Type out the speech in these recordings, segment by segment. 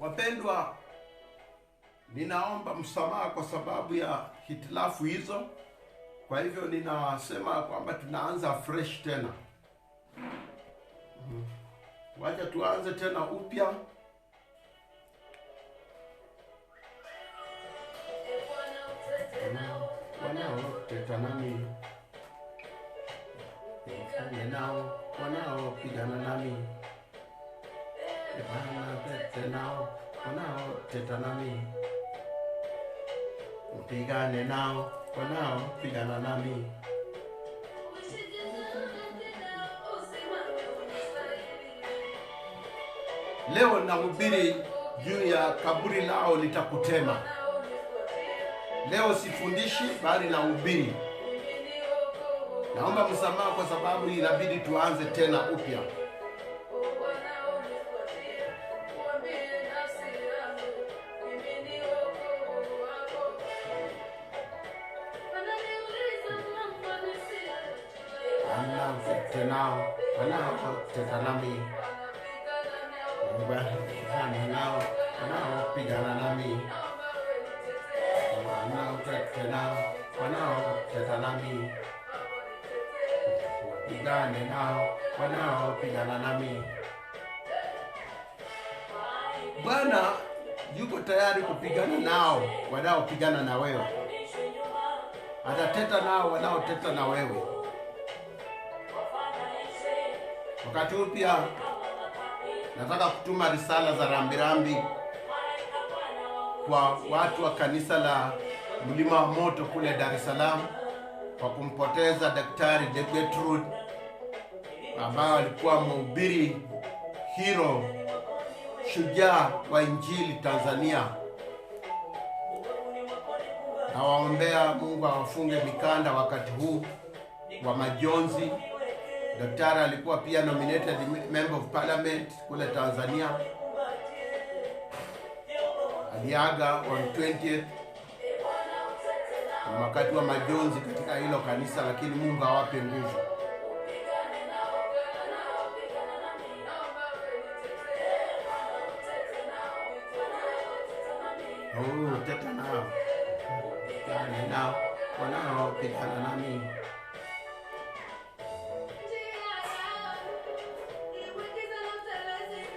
Wapendwa, ninaomba msamaha kwa sababu ya hitilafu hizo. Kwa hivyo ninasema kwamba tunaanza fresh tena. Wacha tuanze tena upya. Wanaoteta nami, wanaopigana nami, wanaoteta nami, upigane nao, wanaopigana nami. Leo nahubiri juu ya kaburi lao litakutema. Leo sifundishi bali nahubiri. Naomba msamaha kwa sababu inabidi tuanze tena upya. Wanaoteta nami, wanaopigana nami, wanaoteta nami, pigane nao, wanaopigana nami. Bwana yuko tayari kupigana nao wanaopigana na wewe. Atateta nao wanaoteta na wewe. Wakati huu pia nataka kutuma risala za rambirambi kwa watu wa kanisa la Mlima wa Moto kule Dar es Salaam kwa kumpoteza Daktari Gertrude ambaye alikuwa mhubiri hero, shujaa wa Injili Tanzania. Nawaombea Mungu awafunge mikanda wakati huu wa majonzi. Daktari alikuwa pia nominated member of parliament kule Tanzania. Aliaga on 20th wakati wa majonzi katika hilo kanisa, lakini Mungu awape nguvu. Teta nao, pigane nao, wanaopigana nami.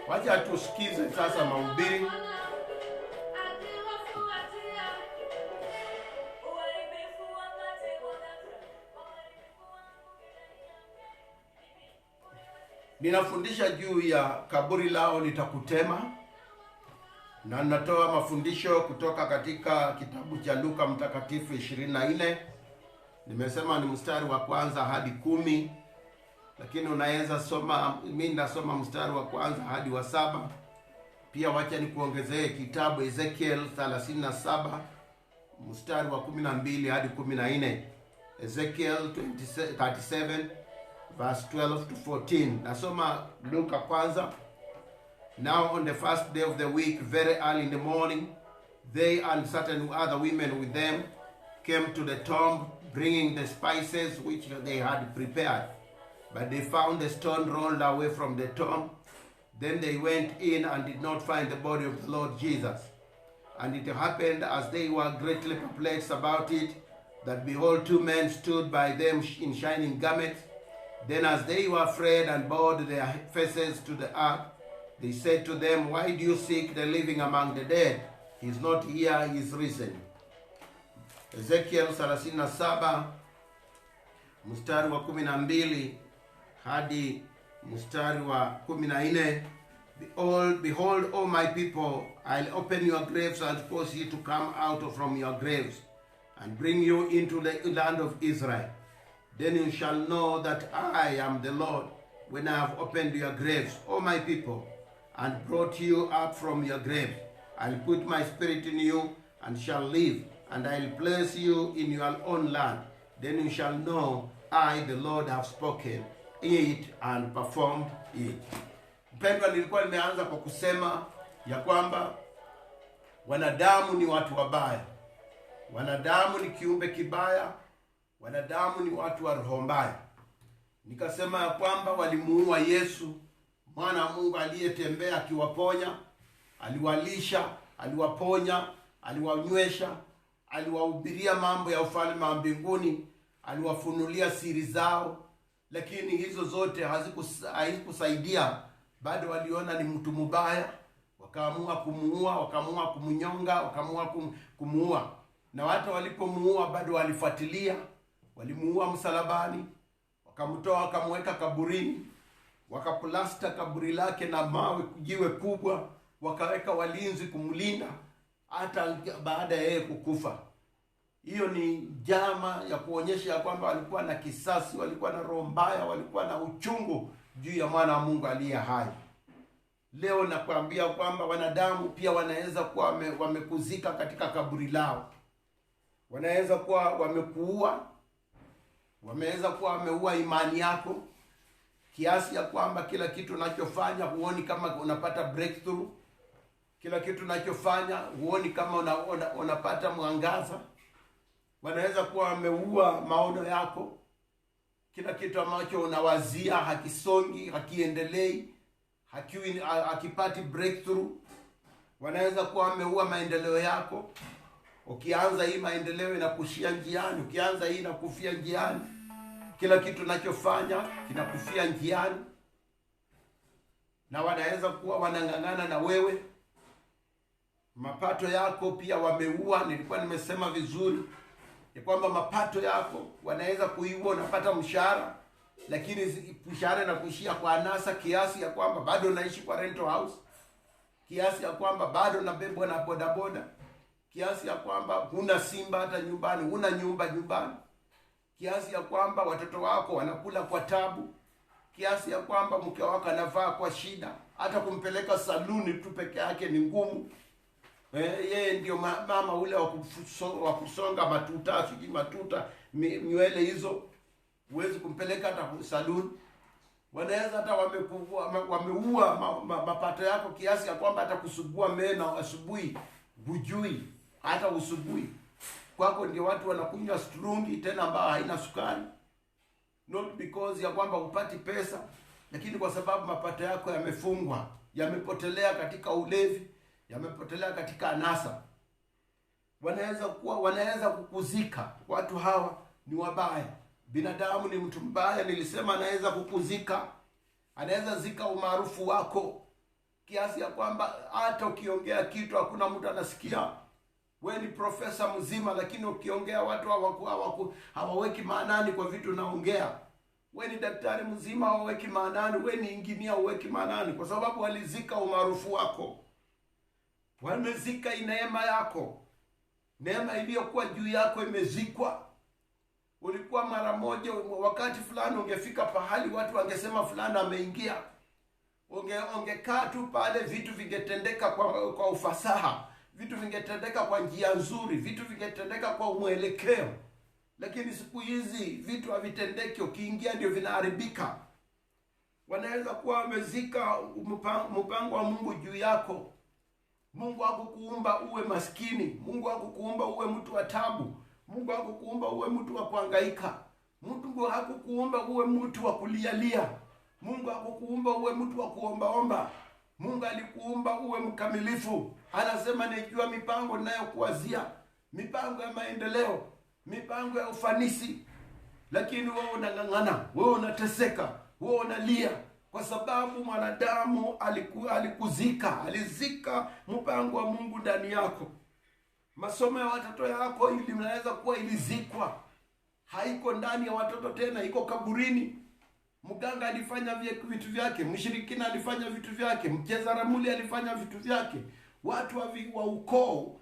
Wacha tusikize sasa mahubiri. Ninafundisha juu ya kaburi lao litakutema, na natoa mafundisho kutoka katika kitabu cha Luka Mtakatifu 24. Nimesema ni mstari wa kwanza hadi 10, lakini unaweza soma, mimi nasoma mstari wa kwanza hadi wa 7. Pia wacha nikuongezee kitabu Ezekiel 37 mstari wa 12 hadi 14. Ezekiel 37 verse 12 to 14. Nasoma Luka kwanza. Now on the first day of the week, very early in the morning, they and certain other women with them came to the tomb, bringing the spices which they had prepared. But they found the stone rolled away from the tomb. Then they went in and did not find the body of the Lord Jesus. And it happened, as they were greatly perplexed about it, that behold, 2 men stood by them in shining garments. Then as they were afraid and bowed their faces to the earth, they said to them, Why do you seek the living among the dead? He is not here, he is risen. Ezekiel 37 mstari wa 12 hadi mstari wa 14. Behold, O my people, I'll open your graves and cause you to come out from your graves, and bring you into the land of Israel. Then you shall know that I am the Lord, when I have opened your graves, O my people, and brought you up from your graves. I'll put my spirit in you, and shall live, and I'll place you in your own land. Then you shall know I, the Lord, have spoken it and performed it. Mpendwa, nilikuwa nimeanza kwa kusema ya kwamba wanadamu ni watu wabaya. Wanadamu ni kiumbe kibaya. Wanadamu ni watu wa roho mbaya. Nikasema ya kwamba walimuua Yesu, mwana wa Mungu aliyetembea akiwaponya, aliwalisha, aliwaponya, aliwanywesha, aliwahubiria mambo ya ufalme wa mbinguni, aliwafunulia siri zao. Lakini hizo zote hazikusaidia. Bado waliona ni mtu mbaya, wakaamua kumuua, wakaamua kumnyonga, wakaamua kumuua. Na hata walipomuua bado walifuatilia, walimuua msalabani, wakamtoa, wakamweka kaburini, wakaplasta kaburi lake na mawe, jiwe kubwa, wakaweka walinzi kumlinda hata baada ya yeye kukufa. Hiyo ni njama ya kuonyesha kwamba walikuwa na kisasi, walikuwa na roho mbaya, walikuwa na uchungu juu ya mwana wa Mungu aliye hai. Leo nakwambia kwamba wanadamu pia wanaweza kuwa wamekuzika katika kaburi lao. Wanaweza kuwa wamekuua, wameweza kuwa wameua imani yako, kiasi ya kwamba kila kitu unachofanya huoni kama unapata breakthrough. Kila kitu unachofanya huoni kama unapata mwangaza. Wanaweza kuwa wameua maono yako. Kila kitu ambacho unawazia hakisongi, hakiendelei, hakipati breakthrough. Wanaweza kuwa wameua maendeleo yako. Ukianza hii maendeleo inakushia njiani, ukianza hii inakufia njiani. Kila kitu unachofanya kinakufia njiani. Na wanaweza kuwa wanang'ang'ana na wewe. Mapato yako pia wameua. Nilikuwa nimesema vizuri ya kwamba mapato yako wanaweza kuiua. Unapata mshahara, lakini mshahara inakuishia kwa anasa, kiasi ya kwamba bado unaishi kwa rental house, kiasi ya kwamba bado unabebwa na bodaboda, kiasi ya kwamba huna simba hata nyumbani, huna nyumba nyumbani, kiasi ya kwamba watoto wako wanakula kwa tabu, kiasi ya kwamba mke wako anavaa kwa shida, hata kumpeleka saluni tu peke yake ni ngumu. Yeye ndio mama ule wa kusonga matuta, nywele hizo, huwezi kumpeleka hata saluni. Wanaweza hata wameua mapato yako, kiasi ya kwamba hata kusugua meno asubuhi hujui, hata usugui. Kwako ndio watu wanakunywa strungi tena ambao haina sukari, not because ya kwamba upati pesa, lakini kwa sababu mapato yako yamefungwa, yamepotelea katika ulevi, yamepotelea katika anasa. Wanaweza kukuzika. Watu hawa ni wabaya. Binadamu ni mtu mbaya. Nilisema anaweza kukuzika, anaweza zika umaarufu wako, kiasi ya kwamba hata ukiongea kitu hakuna mtu anasikia. We ni profesa mzima, lakini ukiongea watu hawaweki maanani kwa vitu unaongea. We ni daktari mzima, hawaweki maanani. We ni injinia, hawaweki maanani, kwa sababu walizika umaarufu wako. Wamezika neema yako. Neema iliyokuwa juu yako imezikwa. Ulikuwa mara moja, wakati fulani ungefika pahali watu wangesema fulani ameingia. Ungekaa tu pale, vitu vingetendeka kwa ufasaha, vitu vingetendeka kwa njia nzuri, vitu vingetendeka kwa mwelekeo. Lakini siku hizi vitu havitendeki, ukiingia ndio vinaharibika. Wanaweza kuwa wamezika mpango wa Mungu juu yako. Mungu hakukuumba uwe maskini. Mungu hakukuumba uwe mtu wa tabu. Mungu hakukuumba uwe mtu wa kuhangaika. Mungu hakukuumba uwe mtu wa kulialia. Mungu hakukuumba uwe mtu wa kuombaomba. Mungu alikuumba uwe mkamilifu. Anasema nijua mipango ninayokuwazia, mipango ya maendeleo, mipango ya ufanisi. Lakini wewe unang'ang'ana, wewe unateseka, wewe unalia, kwa sababu mwanadamu alizika mpango wa Mungu ndani yako. Masomo ya watoto yako ili mnaweza kuwa ilizikwa, haiko ndani ya watoto tena, iko kaburini. Mganga alifanya vitu vyake, mshirikina alifanya vitu vyake, mcheza ramuli alifanya vitu vyake. Watu wa ukoo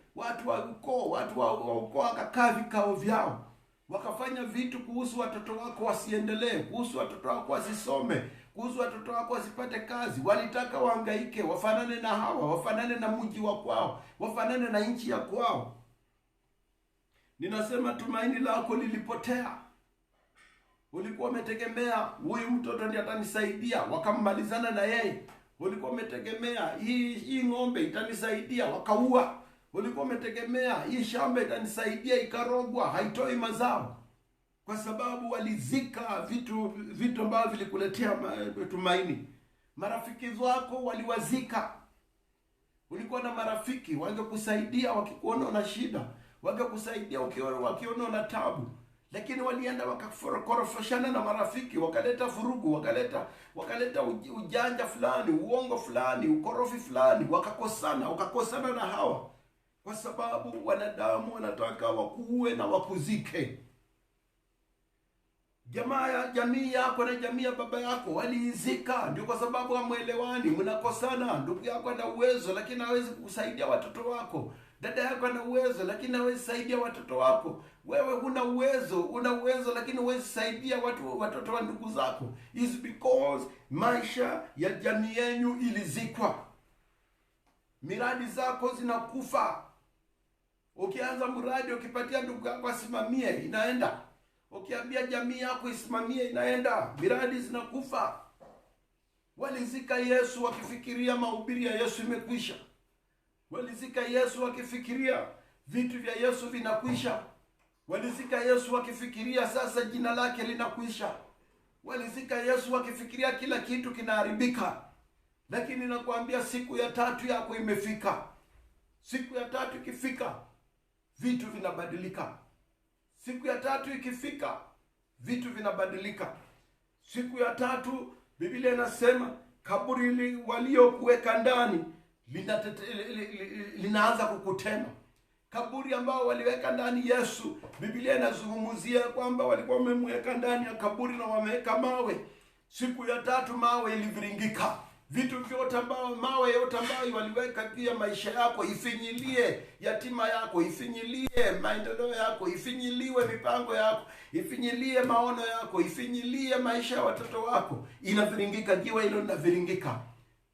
wakakaa vikao vyao, wakafanya vitu kuhusu watoto wako wasiendelee, kuhusu watoto wako wasisome, kuhusu watoto wako wasipate kazi. Walitaka wahangaike, wafanane na hawa, wafanane na mji wa kwao, wafanane na nchi ya kwao. Ninasema tumaini lako lilipotea. Ulikuwa umetegemea huyu mtoto ndiye atanisaidia, wakammalizana na yeye. Ulikuwa umetegemea hii ng'ombe itanisaidia, wakaua. Ulikuwa umetegemea hii shamba itanisaidia, ikarogwa, haitoi mazao. Kwa sababu walizika vitu ambavyo vilikuletea tumaini. Marafiki wako waliwazika. Ulikuwa ulikuwa na marafiki wangekusaidia wakikuona una shida, wangekusaidia wakiona una tabu, lakini walienda wakakorofishana na marafiki, wakaleta furugu, wakaleta ujanja fulani, uongo fulani, ukorofi fulani, wakakosana na Hawa, kwa sababu wanadamu wanataka wakuue na wakuzike. Jamii yako na jamii ya baba yako waliizika, ndio kwa sababu hamuelewani, mnakosana. Ndugu yako ana uwezo lakini hawezi kukusaidia watoto wako. Dada yako ana uwezo lakini hawezi kusaidia watoto wako. Wewe una uwezo lakini huwezi kusaidia watoto wa ndugu zako. Is because maisha ya jamii yenu ilizikwa. Miradi zako zinakufa. Ukianza mradi ukipatia ndugu yako asimamie, inaenda. Ukiambia jamii yako isimamie, inaenda. Miradi zinakufa. Walizika Yesu wakifikiria mahubiri ya Yesu imekwisha. Walizika Yesu wakifikiria vitu vya Yesu vinakwisha. Walizika Yesu wakifikiria sasa jina lake linakwisha. Walizika Yesu wakifikiria kila kitu kinaharibika. Lakini nakwambia siku ya tatu yako imefika. Siku ya tatu ikifika, vitu vinabadilika. Siku ya tatu ikifika, vitu vinabadilika. Siku ya tatu Biblia inasema kaburi waliokuweka ndani linaanza kukutema. Kaburi ambao waliweka ndani Yesu, Biblia inazungumzia kwamba walikuwa wamemweka ndani ya kaburi na wameweka mawe. Siku ya tatu mawe iliviringika. Vitu vyote mawe yote ambayo waliweka juu ya maisha yako, ifinyilie yatima yako, ifinyilie maendeleo yako, ifinyiliwe mipango yako, ifinyilie maono yako, ifinyilie maisha ya watoto wako, inaviringika. Jiwe hilo linaviringika.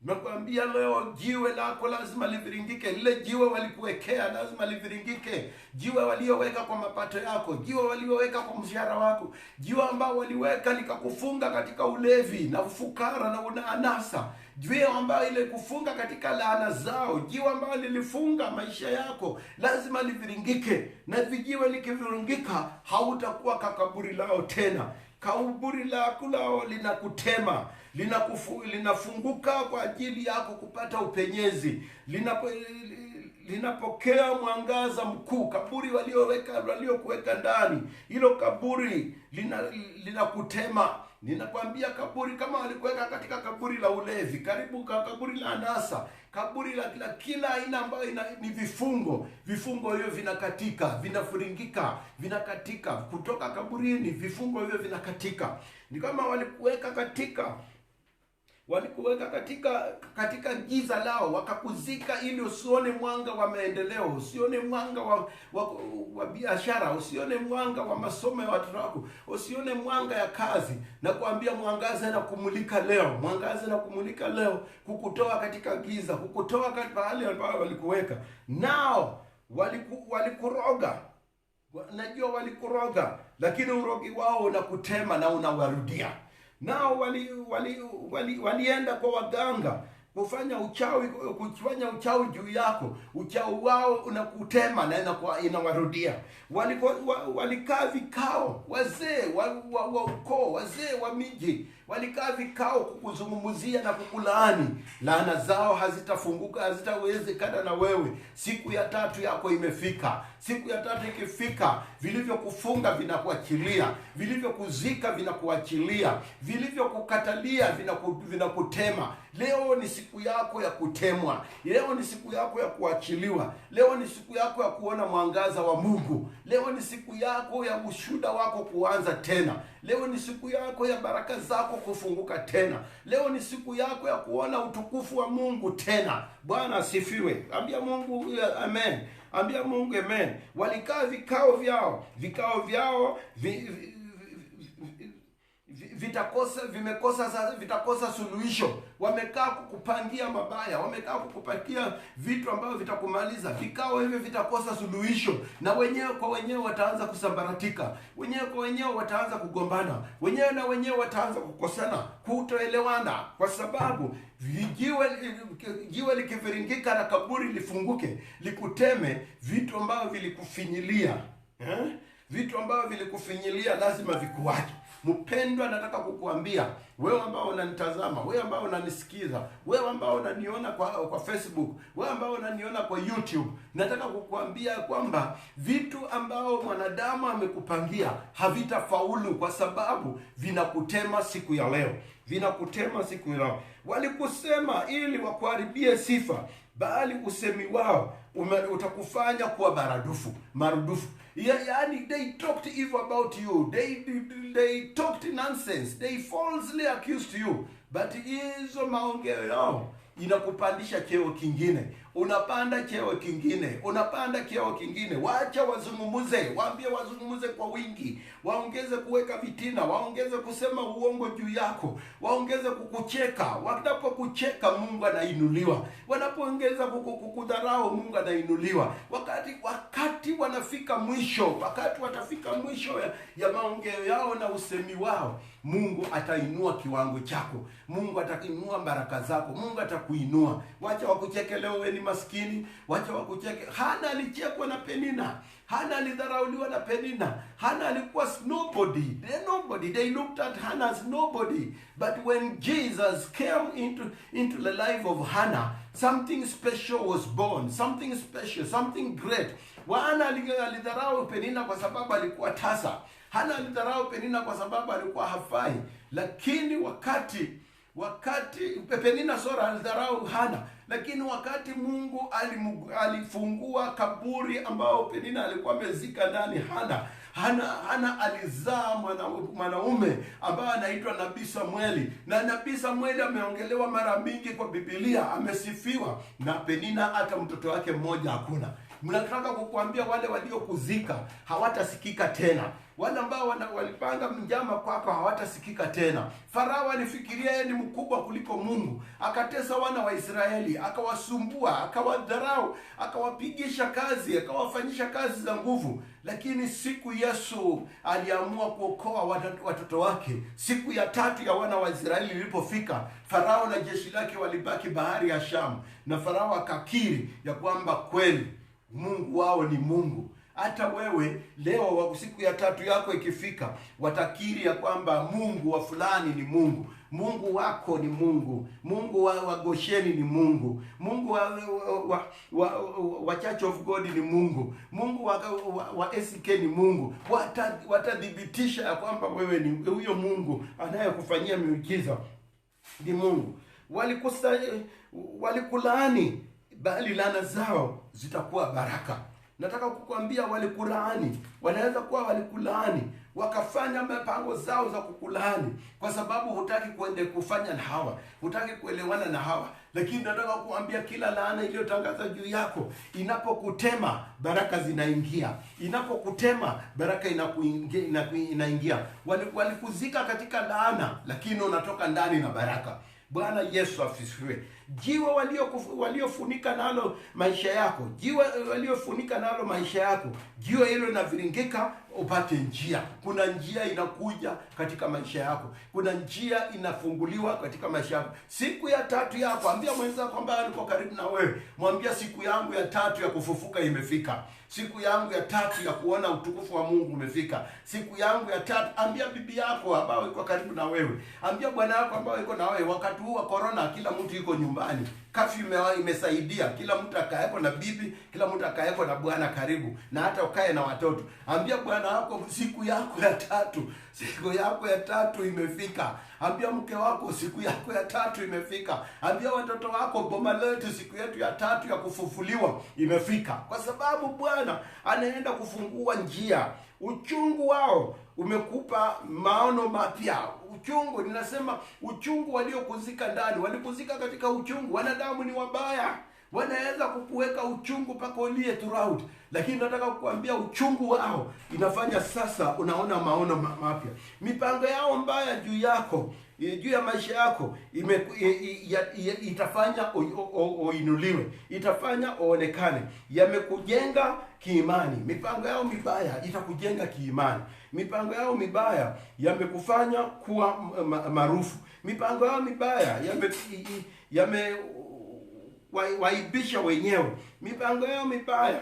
Nakwambia leo jiwe lako lazima liviringike. Lile jiwe walikuwekea lazima liviringike. Jiwe walioweka kwa mapato yako, jiwe walioweka kwa mshahara wako, jiwe ambao waliweka likakufunga katika ulevi na ufukara na unaanasa, jiwe ambao ile kufunga katika laana zao, jiwe ambao lilifunga maisha yako, lazima liviringike. Na vijiwe likiviringika, hautakuwa kaburi lao tena. Kaburi lako lao linakutema, linafunguka kwa ajili yako kupata upenyezi, linapokea mwangaza mkuu. Kaburi waliokuweka ndani, hilo kaburi linakutema. Ninakwambia kaburi kama walikuweka katika kaburi la ulevi, karibu kaburi la anasa, kaburi la kila aina ambayo ni vifungo hivyo vinakatika, vinafuringika, vinakatika kutoka kaburini. Vifungo hivyo vinakatika. Ni kama walikuweka katika giza lao, wakakuzika ili usione mwanga wa maendeleo, usione mwanga wa biashara, usione mwanga wa masomo ya watoto wako, usione mwanga ya kazi. Na kuambia mwangaza na kumulika leo, mwangaza na kumulika leo, kukutoa katika giza, kukutoa katika hali ambayo walikuweka. Nao walikuroga. Najua walikuroga, lakini urogi wao unakutema na unawarudia. Nao walienda kwa waganga kufanya uchawi juu yako. Uchawi wao unakutema na inawarudia. Walikaa vikao, wazee wa ukoo, wazee wa miji, walikaa vikao kukuzungumzia na kukulaani. Laana zao hazitafunguka, hazitawezekana na wewe. Siku ya tatu yako imefika. Siku ya tatu ikifika, vilivyokufunga vinakuachilia, vilivyokuzika vinakuachilia, vilivyokukatalia vinakutema. Leo ni siku yako ya kutemwa. Leo ni siku yako ya kuachiliwa. Leo ni siku yako ya kuona mwangaza wa Mungu. Leo ni siku yako ya ushuhuda wako kuanza tena. Leo ni siku yako ya baraka zako kufunguka tena. Leo ni siku yako ya kuona utukufu wa Mungu tena. Bwana asifiwe. Ambia Mungu amen. Ambia Mungu amen. Walikaa vikao vyao vitakosa suluhisho. Wamekaa kukupangia mabaya, wamekaa kukupatia vitu ambavyo vitakumaliza. Vikao hivyo vitakosa suluhisho, na wenyewe kwa wenyewe wataanza kusambaratika, wenyewe kwa wenyewe wataanza kugombana, wenyewe na wenyewe wataanza kukosana, kutoelewana, kwa sababu jiwe likiviringika na kaburi lifunguke, likuteme. Vitu ambavyo vilikufinyilia, vitu ambavyo vilikufinyilia lazima vikuache. Mpendwa, nataka kukuambia wewe ambao unanitazama, wewe ambao unanisikiza, wewe ambao unaniona kwa Facebook, wewe ambao unaniona kwa YouTube, nataka kukuambia kwamba vitu ambao mwanadamu amekupangia havitafaulu, kwa sababu vinakutema siku ya leo. Vinakutema siku ya leo. Walikusema ili wakuharibie sifa, bali usemi wao utakufanya kuwa marudufu. Yani they talked evil about you, they talked nonsense, they falsely accused you, but hizo maongeo yao inakupandisha cheo kingine, unapanda cheo kingine, unapanda cheo kingine. Wacha wazungumuze, waambie wazungumuze kwa wingi, waongeze kuweka vitina, waongeze kusema uongo juu yako, waongeze kukucheka. Wanapokucheka Mungu anainuliwa, wanapoongeza kukudharau Mungu anainuliwa. Wakati wanafika mwisho, wakati watafika mwisho ya maongeo yao na usemi wao, Mungu atainua kiwango chako, Mungu atainua baraka zako, Mungu atakuinua. Wacha wakucheke leo wewe ni maskini, wacha wakucheke. Hana alichekwa na Penina, Hana alidharauliwa na Penina. Hana alikuwa nobody. They looked at Hannah as nobody. But when Jesus came into the life of Hannah, something special was born, something special, something great. Hana alidharau Penina kwa sababu alikuwa tasa. Hana alidharau Penina kwa sababu alikuwa hafai. Lakini wakati Penina alidharau Hana, lakini wakati Mungu alifungua kaburi ambao Penina alikuwa amezika ndani Hana alizaa mwanaume ambaye anaitwa Nabii Samueli, na Nabii Samueli ameongelewa mara mingi kwa Biblia, amesifiwa, na Penina hata mtoto wake mmoja hakuna. Mnataka kukuambia wale waliokuzika hawatasikika tena. Wale ambao walipanga mjama kwako hawatasikika tena. Farao alifikiria yeye ni mkubwa kuliko Mungu. Akatesa wana wa Israeli, akawasumbua, akawadharau, akawapigisha kazi, akawafanyisha kazi za nguvu. Lakini siku Yesu aliamua kuokoa watoto wake. Siku ya 3 ya wana wa Israeli ilipofika, Farao na jeshi lake walibaki bahari ya Shamu, na Farao akakiri ya kwamba kweli Mungu wao ni Mungu. Hata wewe leo siku ya 3 yako ikifika, watakiri ya kwamba Mungu wa fulani ni Mungu. Mungu wako ni Mungu. Mungu wa Gosheni ni Mungu. Mungu wa Church of God ni Mungu. Mungu wa SK ni Mungu. Watadhibitisha ya kwamba wewe ni huyo Mungu anayekufanyia miujiza ni Mungu. Walikulaani, bali laana zao zitakuwa baraka. Nataka kukuambia walikulaani, wanaweza kuwa walikulaani wakafanya mipango zao za kukulaani kwa sababu hutaki kuende kufanya na hawa, hutaki kuelewana na hawa. Lakini nataka kukuambia kila laana iliyotangaza juu yako inapokutema, baraka zinaingia. Inapokutema, baraka inaingia. Walikuzika katika laana, lakini unatoka ndani na baraka. Bwana Yesu asifiwe. Jiwe waliofunika nalo maisha yako, jiwe waliofunika nalo maisha yako, jiwe hilo linaviringika upate njia. Kuna njia inakuja katika maisha yako, kuna njia inafunguliwa katika maisha yako. Siku ya 3 yako, ambia mwenzako ambaye yuko karibu na wewe, mwambia siku yangu ya 3 ya kufufuka imefika. Siku yangu ya 3 ya kuona utukufu wa Mungu umefika. Siku yangu ya 3. Ambia bibi yako ambaye yuko karibu na wewe, ambia bwana wako ambaye yuko na wewe. Wakati huu wa corona kila mtu yuko nyumbani. Kafyu imesaidia kila mtu akaeko na bibi, kila mtu akaeko na bwana karibu, na hata ukae na watoto. Ambia bwana wako siku yako ya 3, siku yako ya 3 imefika. Ambia mke wako siku yako ya 3 imefika. Ambia watoto wako boma letu siku yetu ya 3 ya kufufuliwa imefika, kwa sababu Bwana anaenda kufungua njia. Uchungu wao umekupa maono mapya. Uchungu, ninasema uchungu waliokuzika ndani, walikuzika katika uchungu. Wanadamu ni wabaya, wanaweza kukuweka uchungu mpaka ulie throughout. Lakini nataka kukuambia uchungu wao inafanya sasa unaona maono mapya. Mipango yao mbaya juu yako, juu ya maisha yako itafanya uinuliwe, itafanya uonekane. Yamekujenga kiimani. Mipango yao mibaya itakujenga kiimani. Mipango yao mibaya yamekufanya kuwa maarufu. Mipango yao mibaya waibisha wenyewe. Mipango yao mibaya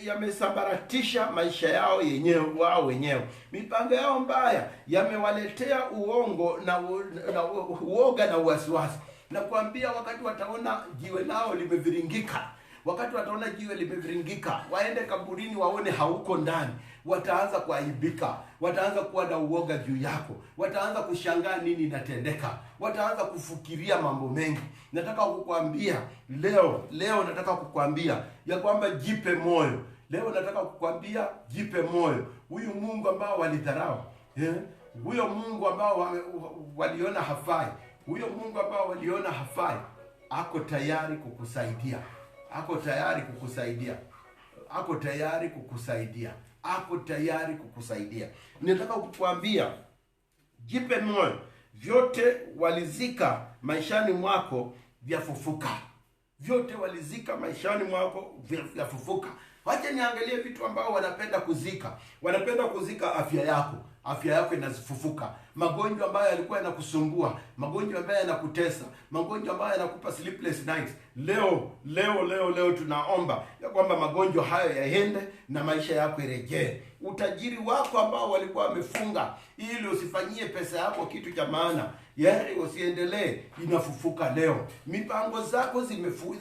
yamesambaratisha maisha yao wao wenyewe. Mipango yao mbaya yamewaletea uongo na uoga na wasiwasi. Na kuambia wakati wataona jiwe lao limeviringika, wakati wataona jiwe limeviringika, waende kaburini waone hauko ndani, wataanza kuaibika, wataanza kuwa na uoga juu yako, wataanza kushangaa nini inatendeka, wataanza kufikiria mambo mengi. Nataka kukwambia leo nataka kukwambia ya kwamba jipe moyo. Leo nataka kukwambia jipe moyo. Huyu Mungu ambao walidharau, huyo Mungu ambao waliona hafai, huyo Mungu ambao waliona hafai, ako tayari kukusaidia. Ako tayari kukusaidia. Ako tayari kukusaidia. Ako tayari kukusaidia. Nataka kukuambia jipe moyo. Vyote walizika maishani mwako vyafufuka. Vyote walizika maishani mwako vyafufuka. Wacha niangalie vitu ambao wanapenda kuzika. Wanapenda kuzika afya yako. Afya yako inafufuka. Magonjwa ambayo yalikuwa yanakusumbua, magonjwa ambayo yanakutesa, magonjwa ambayo yanakupa sleepless nights. Leo tunaomba ya kwamba magonjwa hayo yaende na maisha yako irejee. Utajiri wako ambao walikuwa wamefunga ili usifanyie pesa yako kitu cha maana, yaani usiendelee, inafufuka leo. Mipango zako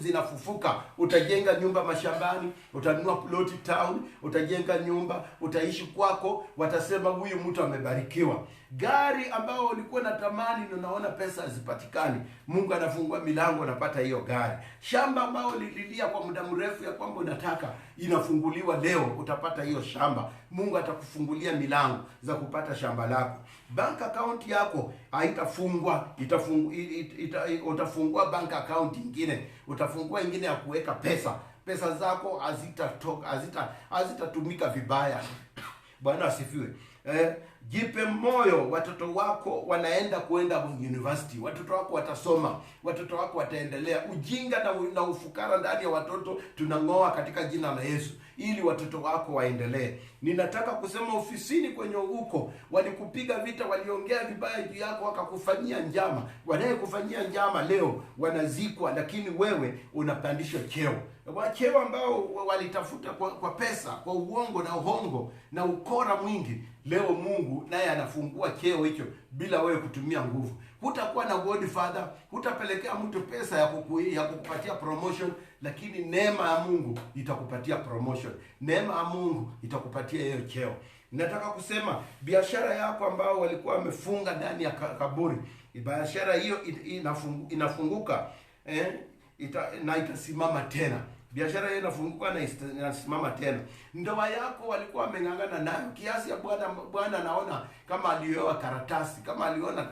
zinafufuka. Utajenga nyumba mashambani, utanunua ploti town, utajenga nyumba, utaishi kwako, watasema huyu mtu amebarikiwa. Gari ambao ulikuwa na tamani na unaona pesa hazipatikani, Mungu anafungua milango, unapata hiyo gari. Shamba ambao ulililia kwa muda mrefu ya kwamba unataka, inafunguliwa leo, utapata hiyo shamba. Mungu atakufungulia milango za kupata shamba lako. Bank account yako haitafungwa, utafungua bank account nyingine, utafungua nyingine ya kuweka pesa. Pesa zako hazitatumika vibaya. Bwana asifiwe. Jipe moyo. Watoto wako wanaenda kuenda university, watoto wako watasoma, watoto wako wataendelea. Ujinga na ufukara ndani ya watoto tunang'oa katika jina la Yesu, ili watoto wako waendelee. Ninataka kusema ofisini kwenye huko walikupiga vita, waliongea vibaya juu yako, wakakufanyia njama. Wanayekufanyia njama leo wanazikwa, lakini wewe unapandishwa cheo. Cheo ambao walitafuta kwa pesa, kwa uongo na uhongo na ukora mwingi, leo Mungu naye anafungua cheo hicho bila wewe kutumia nguvu. Hutakuwa na godfather, hutapelekea mtu pesa ya kukupatia promotion, lakini neema ya Mungu itakupatia promotion. Neema ya Mungu itakupatia hiyo cheo. Nataka kusema biashara yako ambao walikuwa wamefunga ndani ya kaburi, biashara hiyo inafunguka na itasimama tena. Biashara hiyo inafunguka na inasimama tena. Ndoa yako walikuwa wameng'ang'ana nayo kiasi ya Bwana anaona kama alioa karatasi, kama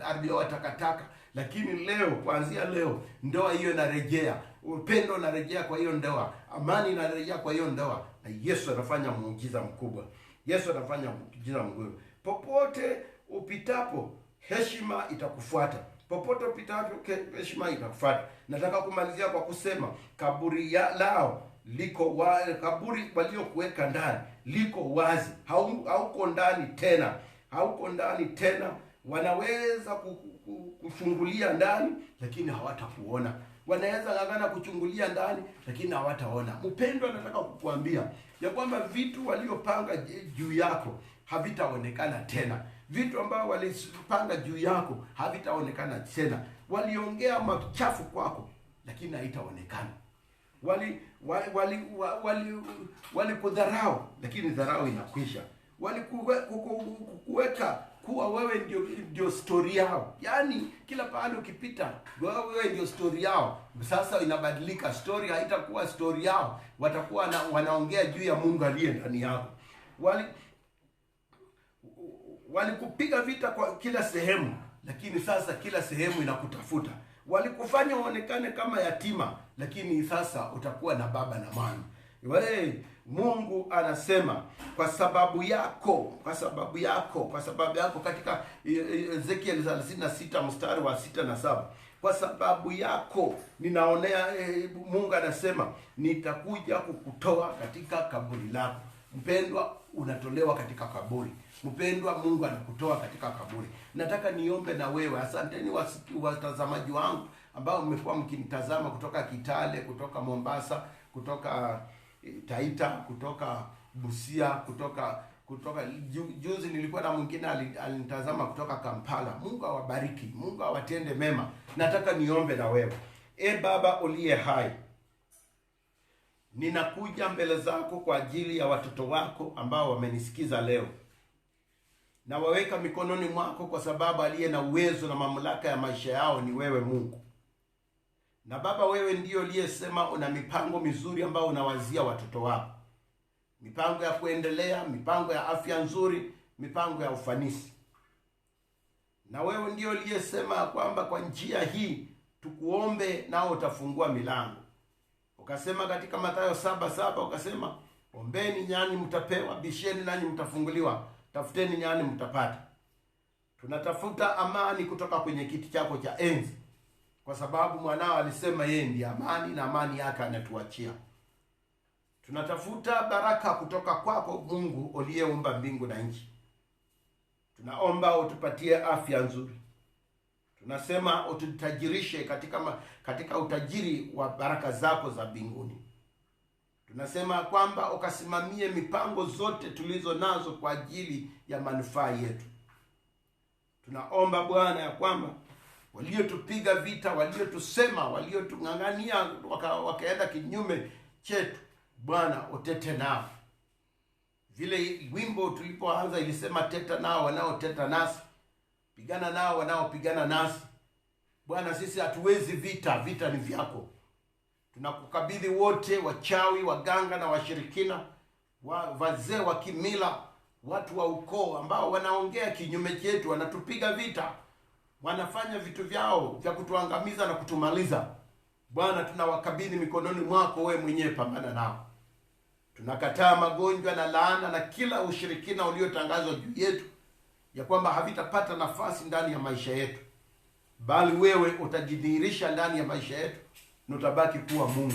alioa takataka, lakini leo, kuanzia leo, ndoa hiyo inarejea. Upendo unarejea kwa hiyo ndoa, amani inarejea kwa hiyo ndoa, na Yesu anafanya muujiza mkubwa. Yesu anafanya muujiza mkubwa. Popote upitapo, heshima itakufuata. Popote upitapo, heshima itakufuata. Nataka kumalizia kwa kusema kaburi lao liko wazi. Kaburi waliokuweka ndani liko wazi, hauko ndani tena, hauko ndani tena. Wanaweza kuchungulia ndani, lakini hawatakuona. Wanaweza ng'ang'ana kuchungulia ndani, lakini hawataona. Mpendwa, nataka kukuambia ya kwamba vitu waliopanga juu yako havitaonekana tena. Vitu ambao walipanga juu yako havitaonekana tena. Waliongea machafu kwako, lakini haitaonekana. Walikudharau, lakini dharau inakwisha. Walikuweka kuwa wewe ndio story yao. Yaani kila pahali ukipita wewe ndio story yao. Sasa inabadilika, story haitakuwa story yao. Watakuwa wanaongea juu ya Mungu aliye ndani yako. Walikupiga vita kwa kila sehemu, lakini sasa kila sehemu inakutafuta. Walikufanya uonekane kama yatima, lakini sasa utakuwa na baba na mama. Mungu anasema kwa sababu yako katika Ezekiel 36 mstari wa 6 na 7. Kwa sababu yako ninaonea, Mungu anasema nitakuja kukutoa katika kaburi lako. Mpendwa, unatolewa katika kaburi. Mpendwa, Mungu anakutoa katika kaburi. Nataka niombe na wewe. Asanteni watazamaji wangu ambao mmekuwa mkinitazama kutoka Kitale, kutoka Mombasa, kutoka Taita, kutoka Busia, kutoka juzi nilikuwa na mwingine alinitazama kutoka Kampala. Mungu awabariki, Mungu awatende mema. Nataka niombe na wewe. Baba uliye hai, ninakuja mbele zako kwa ajili ya watoto wako ambao wamenisikiza leo. Na waweka mikononi mwako, kwa sababu aliye na uwezo na mamlaka ya maisha yao ni wewe Mungu. Na Baba, wewe ndio uliyesema una mipango mizuri ambao unawazia watoto wako. Mipango ya kuendelea, mipango ya afya nzuri, mipango ya ufanisi. Na wewe ndio uliyesema kwamba kwa njia hii tukuombe nao utafungua milango. Ukasema katika Mathayo 7:7 ukasema, ombeni nanyi mtapewa, bisheni nanyi mtafunguliwa, tafuteni nanyi mtapata. Tunatafuta amani kutoka kwenye kiti chako cha enzi, kwa sababu mwanao alisema yeye ndiye amani na amani yake anatuachia. Tunatafuta baraka kutoka kwako Mungu uliyeumba mbingu na nchi. Tunaomba utupatie afya nzuri. Tunasema ututajirishe katika utajiri wa baraka zako za mbinguni. Tunasema kwamba ukasimamie mipango zote tulizo nazo kwa ajili ya manufaa yetu. Tunaomba Bwana ya kwamba waliotupiga vita, waliotusema, waliotung'ang'ania wakaenda kinyume chetu, Bwana utete nao. Vile wimbo tulipoanza ilisema, teta nao wanaoteta nasi, pigana nao wanaopigana nasi. Bwana, sisi hatuwezi vita, vita ni vyako. Tunakukabidhi wote, wachawi, waganga na washirikina, wazee wa kimila, watu wa ukoo ambao wanaongea kinyume chetu, wanatupiga vita, wanafanya vitu vyao vya kutuangamiza na kutumaliza. Bwana, tunawakabidhi mikononi mwako, wewe mwenyewe pambana nao. Tunakataa magonjwa na laana na kila ushirikina uliotangazwa juu yetu, ya kwamba havitapata nafasi ndani ya maisha yetu, bali wewe utajidhihirisha ndani ya maisha yetu na utabaki kuwa Mungu.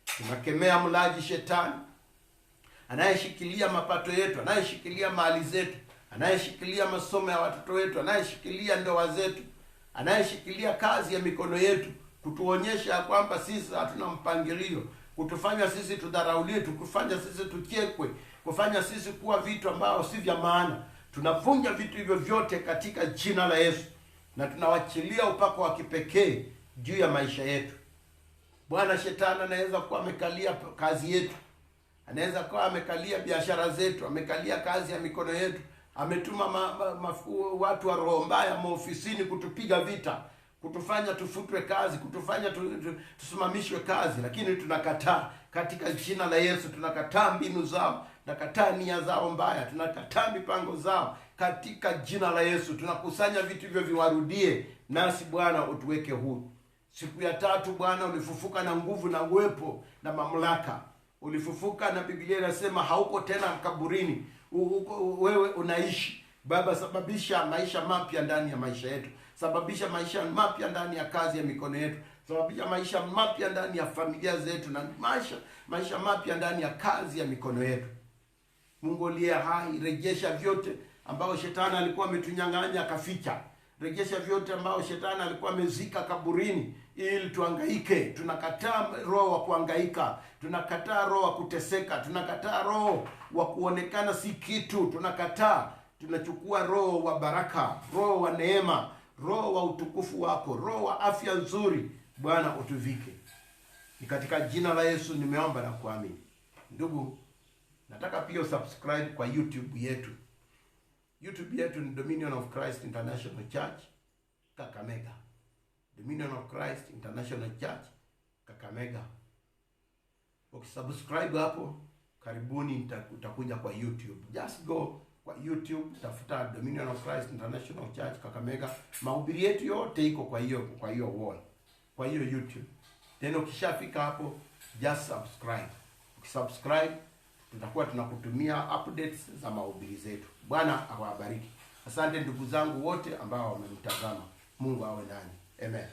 Tunakemea mlaji shetani anayeshikilia mapato yetu, anayeshikilia mali zetu, anayeshikilia masomo ya watoto wetu, anayeshikilia ndoa zetu, anayeshikilia kazi ya mikono yetu, kutuonyesha kwamba sisi hatuna mpangilio, kutufanya sisi tudharauliwe, kufanya sisi tuchekwe, kufanya sisi kuwa vitu ambao si vya maana. Tunavunja vitu hivyo vyote katika jina la Yesu, na tunawachilia upako wa kipekee juu ya maisha yetu. Bwana, shetani anaweza kuwa amekalia kazi yetu, anaweza kuwa amekalia biashara zetu, amekalia kazi ya mikono yetu, ametuma watu wa roho mbaya maofisini kutupiga vita, kutufanya tufutwe kazi, kutufanya tusimamishwe kazi. Lakini tunakataa katika jina la Yesu. Tunakataa mbinu zao, tunakataa nia zao mbaya, tunakataa mipango zao katika jina la Yesu. Tunakusanya vitu hivyo viwarudie, nasi Bwana utuweke huru. Siku ya tatu Bwana ulifufuka na nguvu na uwepo na mamlaka. Ulifufuka na Biblia inasema hauko tena kaburini, wewe unaishi. Baba, sababisha maisha mapya ndani ya maisha yetu, sababisha maisha mapya ndani ya kazi ya mikono yetu, sababisha maisha mapya ndani ya familia zetu, na maisha mapya ndani ya kazi ya mikono yetu. Mungu aliye hai, rejesha vyote ambao shetani alikuwa ametunyang'anya akaficha. Rejesha vyote ambao shetani alikuwa amezika kaburini ili tuhangaike. Tunakataa roho wa kuhangaika, tunakataa roho wa kuteseka, tunakataa roho wa kuonekana si kitu. Tunakataa, tunachukua roho wa baraka, roho wa neema, roho wa utukufu wako, roho wa afya nzuri. Bwana utuvike. Ni katika jina la Yesu nimeomba na kuamini. Ndugu, nataka pia subscribe kwa YouTube yetu. YouTube yetu ni Dominion of Christ International Church Kakamega. Dominion of Christ International Church Kakamega. Ukisubscribe hapo, karibuni utakuja kwa YouTube. Just go kwa YouTube, tafuta Dominion of Christ International Church Kakamega. Mahubiri yetu yote iko kwa hiyo wall, kwa hiyo YouTube. Tena ukishafika hapo, just subscribe. Ukisubscribe, tutakuwa tunakutumia updates za mahubiri zetu. Bwana awabariki. Asante ndugu zangu wote ambao wamemtazama. Mungu awe nani. Amen.